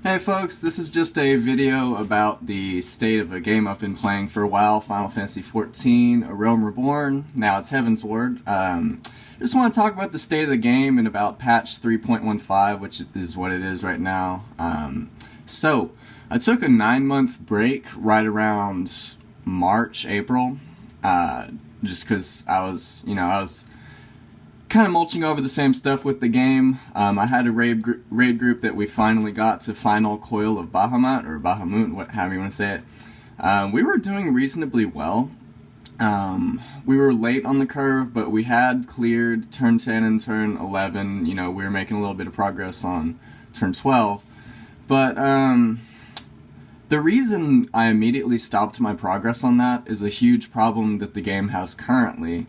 Hey folks, this is just a video about the state of a game I've been playing for a while, Final Fantasy XIV, A Realm Reborn, now it's Heavensward. Just want to talk about the state of the game and about patch 3.15, which is what it is right now. So, I took a 9-month break right around March, April, just because I was kind of mulching over the same stuff with the game. I had a raid group that we finally got to Final Coil of Bahamut, or Bahamut, however you want to say it. We were doing reasonably well. We were late on the curve, but we had cleared turn 10 and turn 11. We were making a little bit of progress on turn 12. But the reason I immediately stopped my progress on that is a huge problem that the game has currently.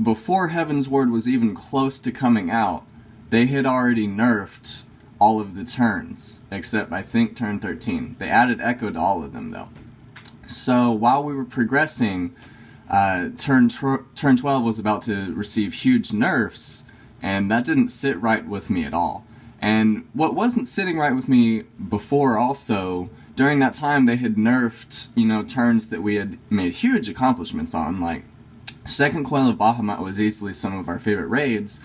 Before Heavensward was even close to coming out, they had already nerfed all of the turns, except I think turn 13. They added Echo to all of them though. So while we were progressing, turn 12 was about to receive huge nerfs, and that didn't sit right with me at all. And what wasn't sitting right with me before also, during that time they had nerfed, turns that we had made huge accomplishments on, like Second Coil of Bahamut was easily some of our favorite raids,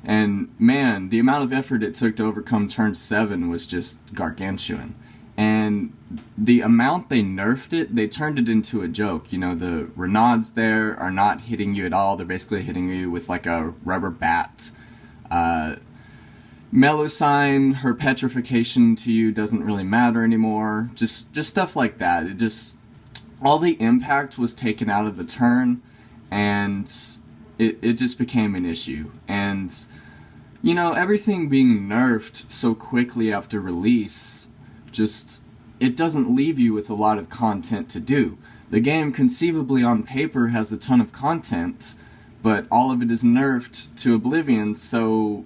and man, the amount of effort it took to overcome turn 7 was just gargantuan. And the amount they nerfed it, they turned it into a joke. The Renauds there are not hitting you at all, they're basically hitting you with like a rubber bat. Melusine, her petrification to you doesn't really matter anymore, just stuff like that. All the impact was taken out of the turn, and it just became an issue. And, everything being nerfed so quickly after release, it doesn't leave you with a lot of content to do. The game conceivably on paper has a ton of content, but all of it is nerfed to oblivion, so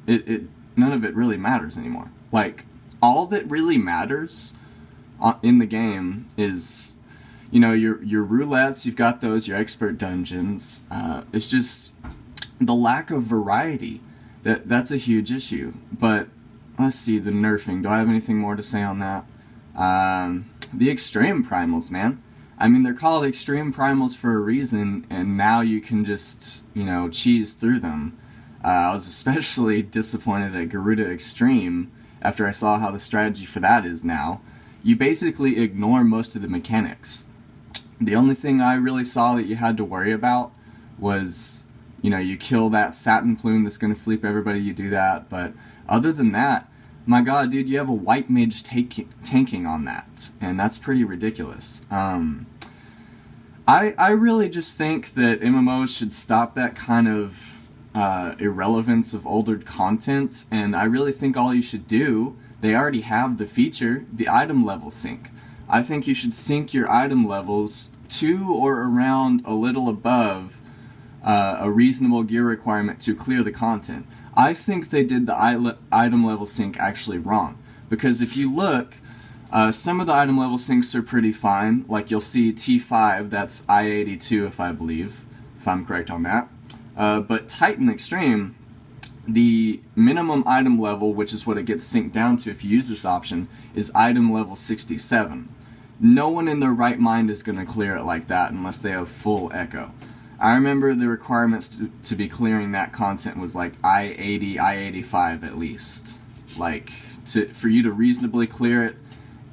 none of it really matters anymore. Like, all that really matters in the game is your roulettes, you've got those, your expert dungeons. It's just the lack of variety. That's a huge issue. But let's see, the nerfing. Do I have anything more to say on that? The extreme primals, man. I mean, they're called extreme primals for a reason, and now you can just, cheese through them. I was especially disappointed at Garuda Extreme after I saw how the strategy for that is now. You basically ignore most of the mechanics. The only thing I really saw that you had to worry about was, you kill that satin plume that's going to sleep everybody, you do that. But other than that, my god, dude, you have a white mage tanking on that, and that's pretty ridiculous. I really just think that MMOs should stop that kind of irrelevance of older content, and I really think all you should do, they already have the feature, the item level sync. I think you should sync your item levels to or around a little above a reasonable gear requirement to clear the content. I think they did the item level sync actually wrong, because if you look, some of the item level syncs are pretty fine. Like you'll see T5, that's I82 if I'm correct on that. But Titan Extreme, the minimum item level, which is what it gets synced down to if you use this option, is item level 67. No one in their right mind is going to clear it like that unless they have full Echo. I remember the requirements to be clearing that content was like I80, I85 at least. Like, for you to reasonably clear it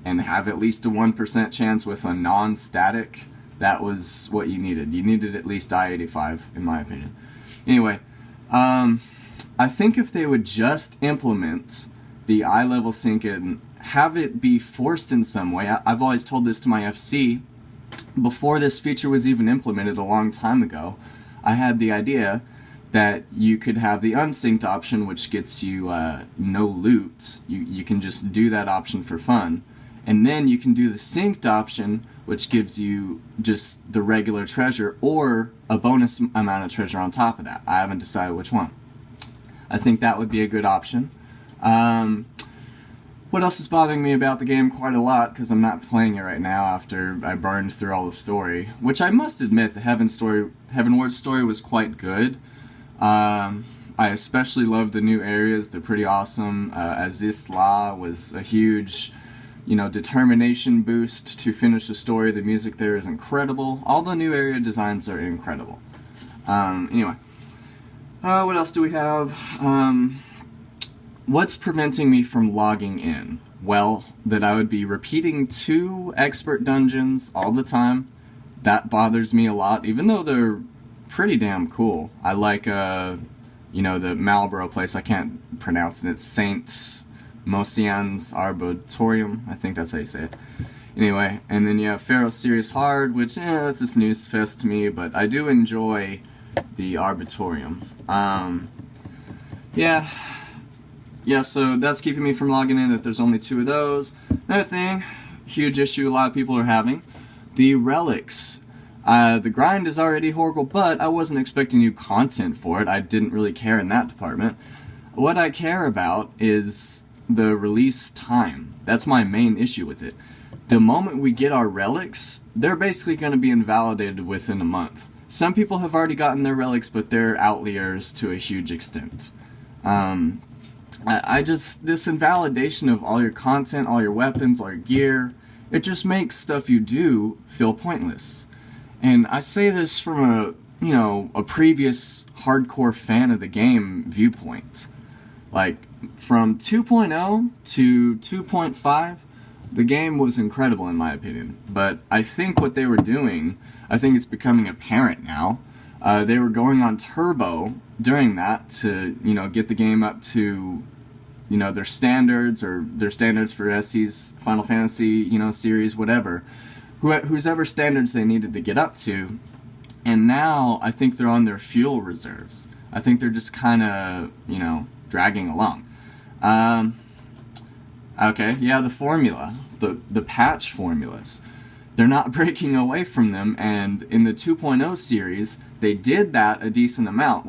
and have at least a 1% chance with a non-static, that was what you needed. You needed at least I85, in my opinion. Anyway, I think if they would just implement the eye level sync and have it be forced in some way, I've always told this to my FC, before this feature was even implemented a long time ago, I had the idea that you could have the unsynced option, which gets you no loot. You can just do that option for fun. And then you can do the synced option, which gives you just the regular treasure or a bonus amount of treasure on top of that. I haven't decided which one. I think that would be a good option. What else is bothering me about the game quite a lot, because I'm not playing it right now after I burned through all the story, which I must admit the Heavenward story was quite good. I I especially love the new areas. They're pretty awesome. Azizla was a huge, determination boost to finish the story. The music there is incredible. All the new area designs are incredible. Anyway, what else do we have? What's preventing me from logging in? Well, that I would be repeating 2 expert dungeons all the time. That bothers me a lot, even though they're pretty damn cool. I like, the Marlborough place. I can't pronounce it. It's Saint Mosian's Arboretum. I think that's how you say it. Anyway, and then you have Pharaoh Sirius Hard, which, that's a snooze fest to me, but I do enjoy the Arboretum. Yeah, so that's keeping me from logging in, that there's only 2 of those. Another thing, huge issue a lot of people are having, the relics. The grind is already horrible, but I wasn't expecting new content for it. I didn't really care in that department. What I care about is the release time. That's my main issue with it. The moment we get our relics, they're basically going to be invalidated within a month. Some people have already gotten their relics, but they're outliers to a huge extent. This invalidation of all your content, all your weapons, all your gear, it just makes stuff you do feel pointless. And I say this from a previous hardcore fan of the game viewpoint. Like, from 2.0 to 2.5, the game was incredible in my opinion. But I think what they were doing, I think it's becoming apparent now. They were going on turbo during that to, get the game up to, their standards, or their standards for SC's Final Fantasy, series, whatever. Whose ever standards they needed to get up to. And now I think they're on their fuel reserves. I think they're just kind of, dragging along. Okay, yeah, the formula, the patch formulas. They're not breaking away from them, and in the 2.0 series, they did that a decent amount.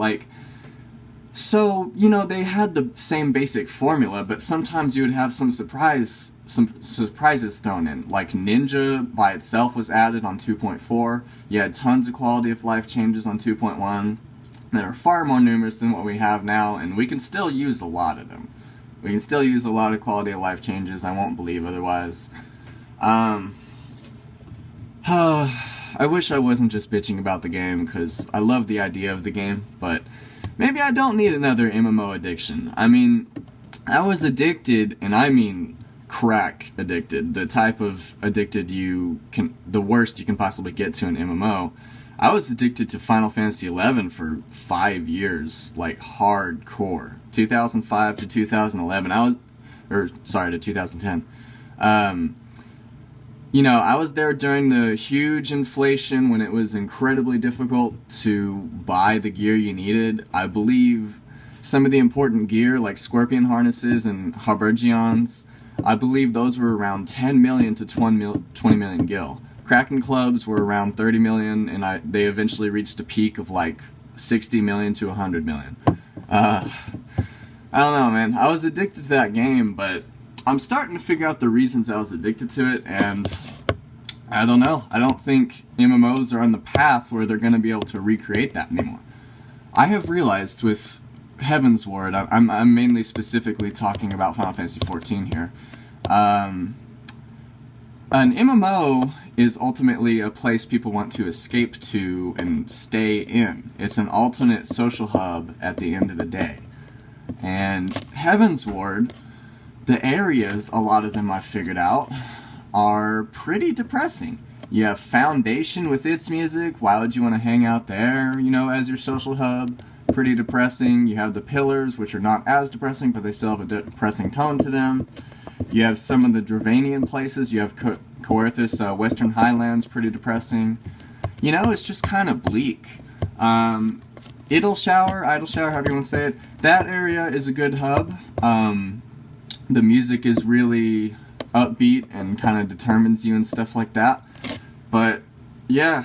So, they had the same basic formula, but sometimes you would have some surprises thrown in. Like Ninja by itself was added on 2.4. You had tons of quality of life changes on 2.1 that are far more numerous than what we have now, and we can still use a lot of them. We can still use a lot of quality of life changes. I won't believe otherwise. I wish I wasn't just bitching about the game, because I love the idea of the game, but maybe I don't need another MMO addiction. I mean, I was addicted, and I mean crack addicted, the type of addicted the worst you can possibly get to an MMO. I was addicted to Final Fantasy XI for 5 years, like hardcore. 2005 to 2011, to 2010. I was there during the huge inflation when it was incredibly difficult to buy the gear you needed. I believe some of the important gear, like scorpion harnesses and habergeons, I believe those were around 10 million to 20 million gil. Kraken clubs were around 30 million, and they eventually reached a peak of like 60 million to 100 million. I don't know, man. I was addicted to that game, but I'm starting to figure out the reasons I was addicted to it, and I don't know. I don't think MMOs are on the path where they're going to be able to recreate that anymore. I have realized with Heaven's Ward, I'm mainly specifically talking about Final Fantasy XIV here. An MMO is ultimately a place people want to escape to and stay in. It's an alternate social hub at the end of the day. And Heaven's Ward, the areas, a lot of them I've figured out, are pretty depressing. You have Foundation with its music. Why would you want to hang out there, as your social hub? Pretty depressing. You have the Pillars, which are not as depressing, but they still have a depressing tone to them. You have some of the Dravanian places. You have Coerthus, Western Highlands, pretty depressing. It's just kind of bleak. Idle Shower, however you want to say it, that area is a good hub. The music is really upbeat and kind of determines you and stuff like that. But yeah,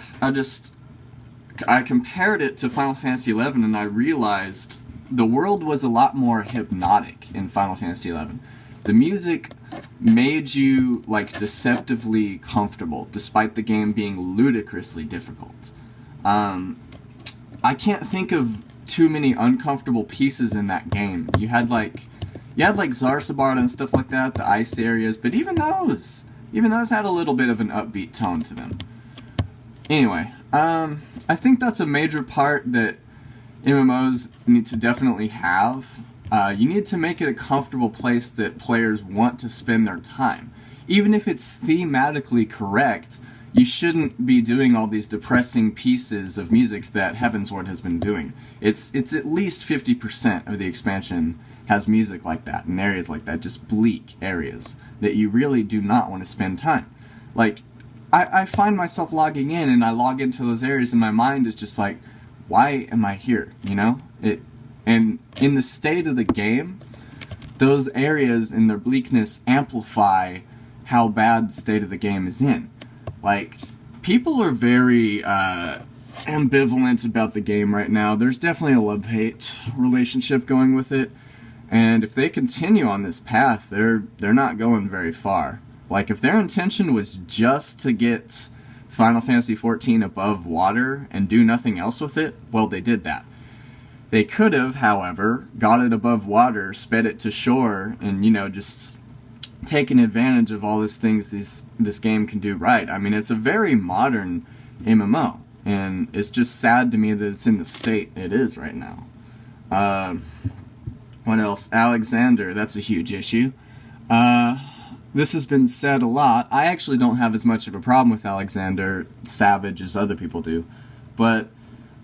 I compared it to Final Fantasy XI, and I realized the world was a lot more hypnotic in Final Fantasy XI. The music made you deceptively comfortable, despite the game being ludicrously difficult. I can't think of too many uncomfortable pieces in that game. You had like Zarsabarda and stuff like that, the ice areas, but even those had a little bit of an upbeat tone to them. Anyway, I think that's a major part that MMOs need to definitely have. You need to make it a comfortable place that players want to spend their time. Even if it's thematically correct, you shouldn't be doing all these depressing pieces of music that Heavensward has been doing. It's at least 50% of the expansion has music like that, in areas like that, just bleak areas that you really do not want to spend time. Like, I find myself logging in, and I log into those areas, and my mind is just like, why am I here, you know? And in the state of the game, those areas and their bleakness amplify how bad the state of the game is in. Like, people are very ambivalent about the game right now. There's definitely a love-hate relationship going with it, and if they continue on this path, they're not going very far. Like, if their intention was just to get Final Fantasy XIV above water and do nothing else with it, well, they did that. They could have, however, got it above water, sped it to shore, and, you know, just taken advantage of all these things this game can do right. I mean, it's a very modern MMO, and it's just sad to me that it's in the state it is right now. What else? Alexander, that's a huge issue. This has been said a lot. I actually don't have as much of a problem with Alexander Savage as other people do, but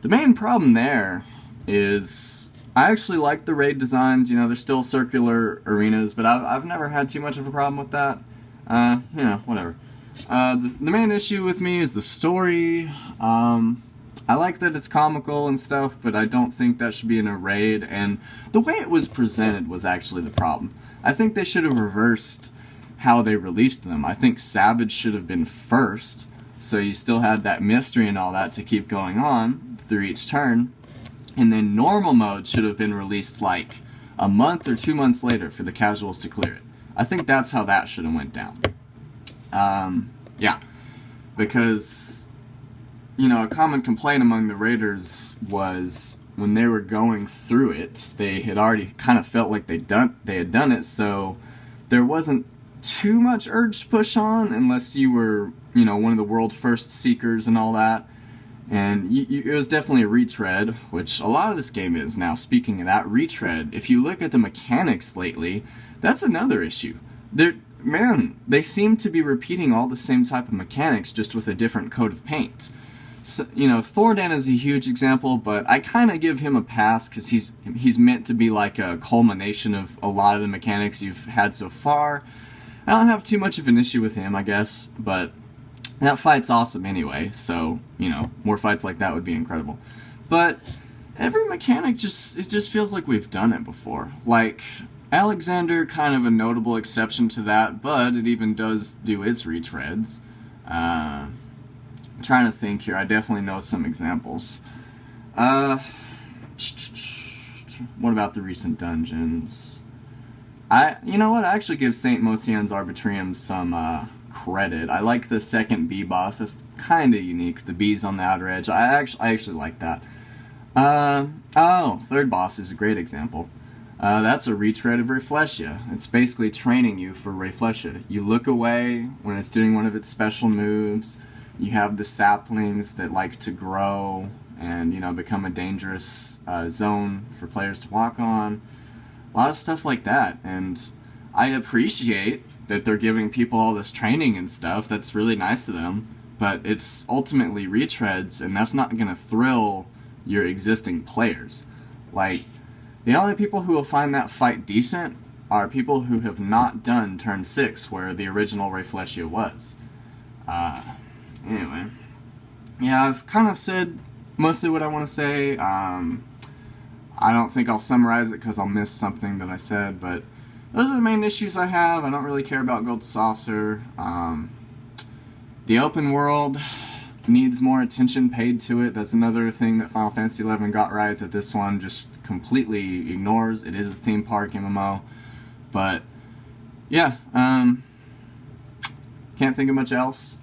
the main problem there is I actually like the raid designs. You know, they're still circular arenas, but I've never had too much of a problem with that. You know, whatever. The main issue with me is the story. I like that it's comical and stuff, but I don't think that should be in a raid, and the way it was presented was actually the problem. I think they should have reversed how they released them. I think Savage should have been first, so you still had that mystery and all that to keep going on through each turn. And then normal mode should have been released like a month or 2 months later for the casuals to clear it. I think that's how that should have went down. Yeah, because, you know, a common complaint among the raiders was when they were going through it, they had already kind of felt like they had done it, so there wasn't too much urge to push on unless you were, you know, one of the world's first seekers and all that. And it was definitely a retread, which a lot of this game is now. Speaking of that, retread, if you look at the mechanics lately, that's another issue. They seem to be repeating all the same type of mechanics, just with a different coat of paint. So, you know, Thordan is a huge example, but I kind of give him a pass because he's meant to be like a culmination of a lot of the mechanics you've had so far. I don't have too much of an issue with him, I guess, but that fight's awesome anyway, so, you know, more fights like that would be incredible. But every mechanic it just feels like we've done it before. Like, Alexander, kind of a notable exception to that, but it even does do its retreads. I'm trying to think here, I definitely know some examples. What about the recent dungeons? You know what, I actually give St. Mosian's Arbitrium some, credit. I like the second B boss. That's kind of unique. The B's on the outer edge. I actually like that. Third boss is a great example. That's a retread of Reflexia. It's basically training you for Reflexia. You look away when it's doing one of its special moves. You have the saplings that like to grow and, you know, become a dangerous zone for players to walk on. A lot of stuff like that, and I appreciate that they're giving people all this training and stuff. That's really nice of them, but it's ultimately retreads, and that's not going to thrill your existing players. Like, the only people who will find that fight decent are people who have not done turn 6, where the original Reflexia was. Anyway. Yeah, I've kind of said mostly what I want to say. I don't think I'll summarize it because I'll miss something that I said, but those are the main issues I have. I don't really care about Gold Saucer. The open world needs more attention paid to it. That's another thing that Final Fantasy XI got right that this one just completely ignores. It is a theme park MMO. But, yeah, can't think of much else.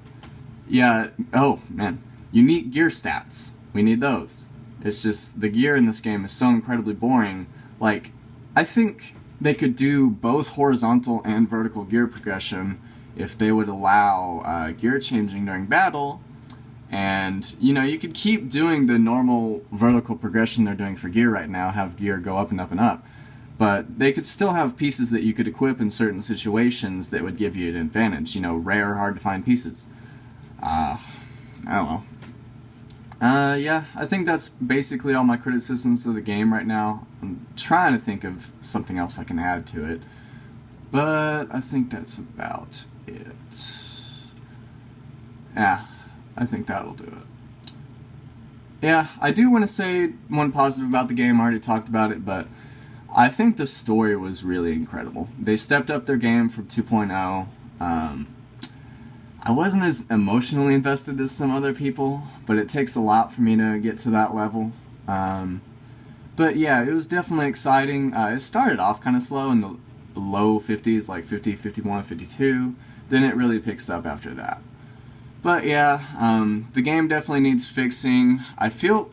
Yeah, oh, man. Unique gear stats. We need those. It's just the gear in this game is so incredibly boring. Like, I think they could do both horizontal and vertical gear progression if they would allow gear changing during battle. And, you know, you could keep doing the normal vertical progression they're doing for gear right now, have gear go up and up and up. But they could still have pieces that you could equip in certain situations that would give you an advantage. You know, rare, hard to find pieces. I don't know. Yeah, I think that's basically all my criticisms of the game right now. I'm trying to think of something else I can add to it, but I think that's about it. Yeah, I think that'll do it. Yeah, I do want to say one positive about the game. I already talked about it, but I think the story was really incredible. They stepped up their game from 2.0. I wasn't as emotionally invested as some other people, but it takes a lot for me to get to that level. But yeah, it was definitely exciting. It started off kind of slow in the low 50s, like 50, 51, 52. Then it really picks up after that. But yeah, the game definitely needs fixing. I feel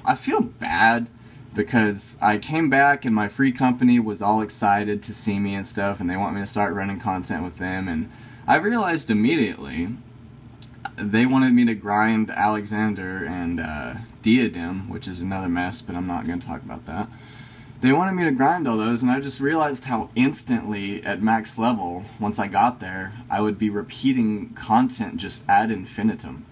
bad because I came back and my free company was all excited to see me and stuff, and they want me to start running content with them, and I realized immediately they wanted me to grind Alexander and Diadem, which is another mess, but I'm not going to talk about that. They wanted me to grind all those, and I just realized how instantly, at max level, once I got there, I would be repeating content just ad infinitum.